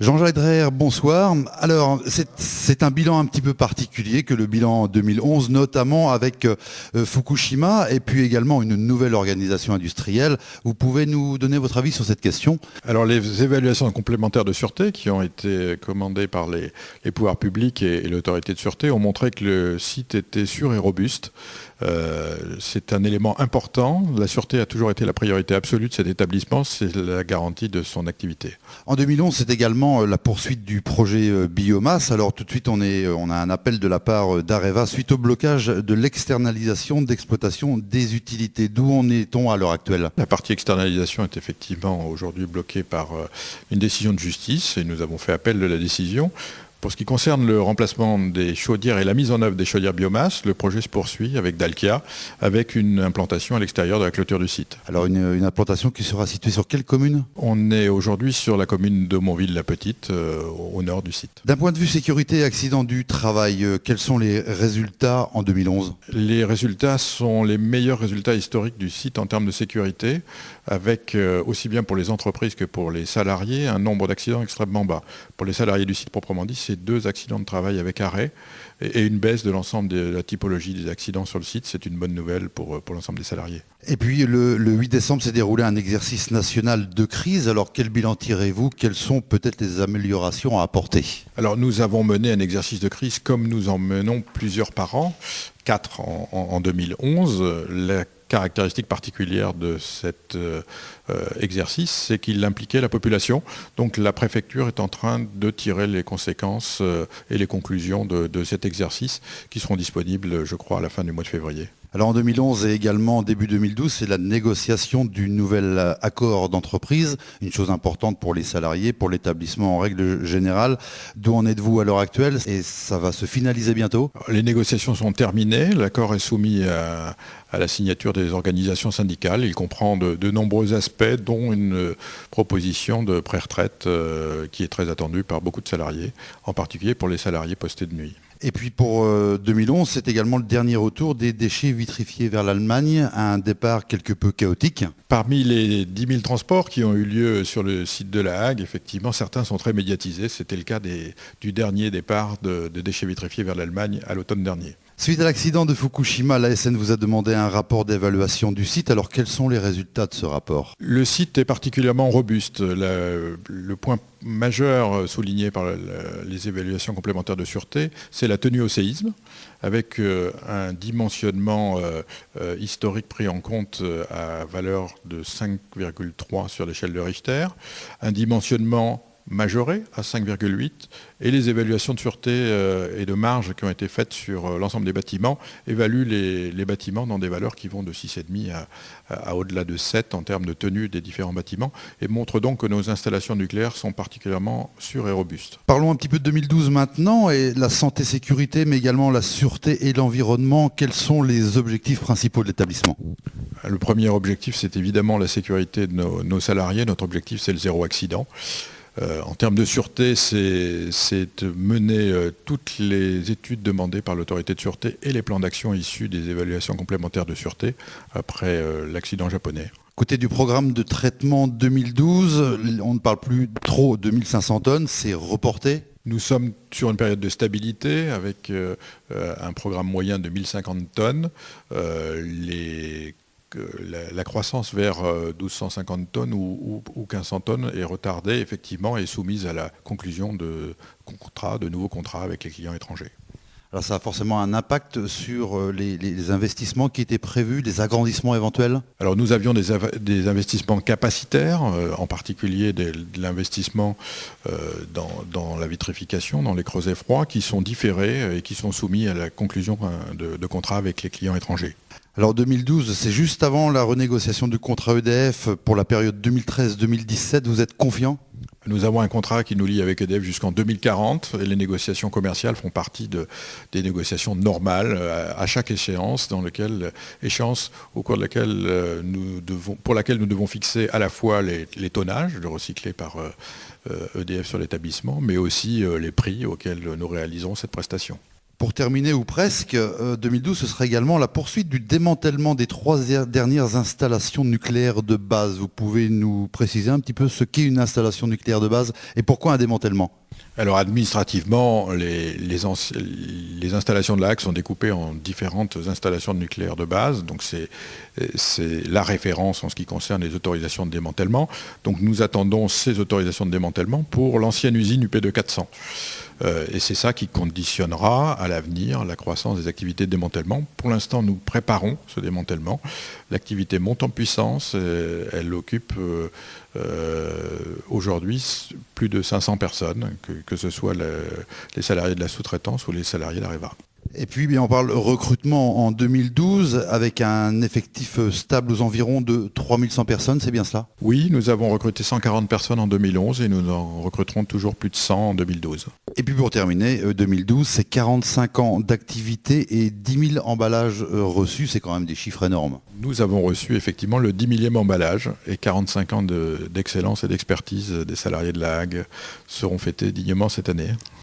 Jean-Jacques Dreher, bonsoir. Alors, c'est un bilan un petit peu particulier que le bilan 2011, notamment avec Fukushima et puis également une nouvelle organisation industrielle. Vous pouvez nous donner votre avis sur cette question? Alors les évaluations complémentaires de sûreté qui ont été commandées par les pouvoirs publics et l'autorité de sûreté ont montré que le site était sûr et robuste. C'est un élément important. La sûreté a toujours été la priorité absolue de cet établissement, c'est la garantie de son activité. En 2011, c'est également la poursuite du projet biomasse. Alors tout de suite, on a un appel de la part d'Areva suite au blocage de l'externalisation d'exploitation des utilités. D'où en est-on à l'heure actuelle? La partie externalisation est effectivement aujourd'hui bloquée par une décision de justice et nous avons fait appel de la décision. Pour ce qui concerne le remplacement des chaudières et la mise en œuvre des chaudières biomasse, le projet se poursuit avec Dalkia, avec une implantation à l'extérieur de la clôture du site. Alors une implantation qui sera située sur quelle commune? On est aujourd'hui sur la commune de Montville-la-Petite, au nord du site. D'un point de vue sécurité et accident du travail, quels sont les résultats en 2011? Les résultats sont les meilleurs résultats historiques du site en termes de sécurité, avec aussi bien pour les entreprises que pour les salariés, un nombre d'accidents extrêmement bas. Pour les salariés du site proprement dit, c'est 2 accidents de travail avec arrêt et une baisse de l'ensemble de la typologie des accidents sur le site. C'est une bonne nouvelle pour l'ensemble des salariés. Et puis le 8 décembre s'est déroulé un exercice national de crise. Alors quel bilan tirez-vous? Quelles sont peut-être les améliorations à apporter? Alors nous avons mené un exercice de crise comme nous en menons plusieurs par an, 4 en 2011. La caractéristique particulière de cet exercice, c'est qu'il impliquait la population. Donc la préfecture est en train de tirer les conséquences et les conclusions de cet exercice qui seront disponibles, je crois, à la fin du mois de février. Alors en 2011 et également début 2012, c'est la négociation du nouvel accord d'entreprise, une chose importante pour les salariés, pour l'établissement en règle générale. D'où en êtes-vous à l'heure actuelle? Et ça va se finaliser bientôt? Les négociations sont terminées, l'accord est soumis à la signature des organisations syndicales. Il comprend de nombreux aspects, dont une proposition de pré-retraite qui est très attendue par beaucoup de salariés, en particulier pour les salariés postés de nuit. Et puis pour 2011, c'est également le dernier retour des déchets vitrifiés vers l'Allemagne, un départ quelque peu chaotique. Parmi les 10 000 transports qui ont eu lieu sur le site de La Hague, effectivement, certains sont très médiatisés. C'était le cas du dernier départ de déchets vitrifiés vers l'Allemagne à l'automne dernier. Suite à l'accident de Fukushima, l'ASN vous a demandé un rapport d'évaluation du site. Alors quels sont les résultats de ce rapport? Le site est particulièrement robuste. Le point majeur souligné par les évaluations complémentaires de sûreté, c'est la tenue au séisme, avec un dimensionnement historique pris en compte à valeur de 5,3 sur l'échelle de Richter, un dimensionnement majoré à 5,8 et les évaluations de sûreté et de marge qui ont été faites sur l'ensemble des bâtiments évaluent les bâtiments dans des valeurs qui vont de 6,5 à au-delà de 7 en termes de tenue des différents bâtiments et montrent donc que nos installations nucléaires sont particulièrement sûres et robustes. Parlons un petit peu de 2012 maintenant et la santé-sécurité mais également la sûreté et l'environnement. Quels sont les objectifs principaux de l'établissement? Le premier objectif, c'est évidemment la sécurité de nos salariés. Notre objectif, c'est le zéro accident. En termes de sûreté, c'est mener toutes les études demandées par l'autorité de sûreté et les plans d'action issus des évaluations complémentaires de sûreté après l'accident japonais. Côté du programme de traitement 2012, on ne parle plus trop de 1500 tonnes, c'est reporté? Nous sommes sur une période de stabilité avec un programme moyen de 1050 tonnes. La croissance vers 1250 tonnes ou 1500 tonnes est retardée effectivement et soumise à la conclusion de nouveaux contrats avec les clients étrangers. Alors ça a forcément un impact sur les investissements qui étaient prévus, les agrandissements éventuels? Alors nous avions des investissements capacitaires, en particulier de l'investissement dans la vitrification, dans les creusets froids, qui sont différés et qui sont soumis à la conclusion de contrats avec les clients étrangers. Alors 2012, c'est juste avant la renégociation du contrat EDF pour la période 2013-2017. Vous êtes confiant? Nous avons un contrat qui nous lie avec EDF jusqu'en 2040 et les négociations commerciales font partie des négociations normales à chaque échéance, au cours de laquelle pour laquelle nous devons fixer à la fois les tonnages recyclés par EDF sur l'établissement, mais aussi les prix auxquels nous réalisons cette prestation. pour terminer, ou presque, 2012, ce sera également la poursuite du démantèlement des 3 dernières installations nucléaires de base. Vous pouvez nous préciser un petit peu ce qu'est une installation nucléaire de base et pourquoi un démantèlement ? Alors administrativement, les installations de la Hague sont découpées en différentes installations de nucléaire de base. Donc c'est la référence en ce qui concerne les autorisations de démantèlement. Donc nous attendons ces autorisations de démantèlement pour l'ancienne usine UP2 400. Et c'est ça qui conditionnera à l'avenir la croissance des activités de démantèlement. Pour l'instant, nous préparons ce démantèlement. L'activité monte en puissance. Elle occupe aujourd'hui plus de 500 personnes, que ce soit les salariés de la sous-traitance ou les salariés d'Areva. Et puis, bien, on parle recrutement en 2012 avec un effectif stable aux environs de 3100 personnes, c'est bien cela ? Oui, nous avons recruté 140 personnes en 2011 et nous en recruterons toujours plus de 100 en 2012. Et puis pour terminer, 2012, c'est 45 ans d'activité et 10 000 emballages reçus, c'est quand même des chiffres énormes. Nous avons reçu effectivement le 10 millième emballage et 45 ans d'excellence et d'expertise des salariés de la Hague seront fêtés dignement cette année.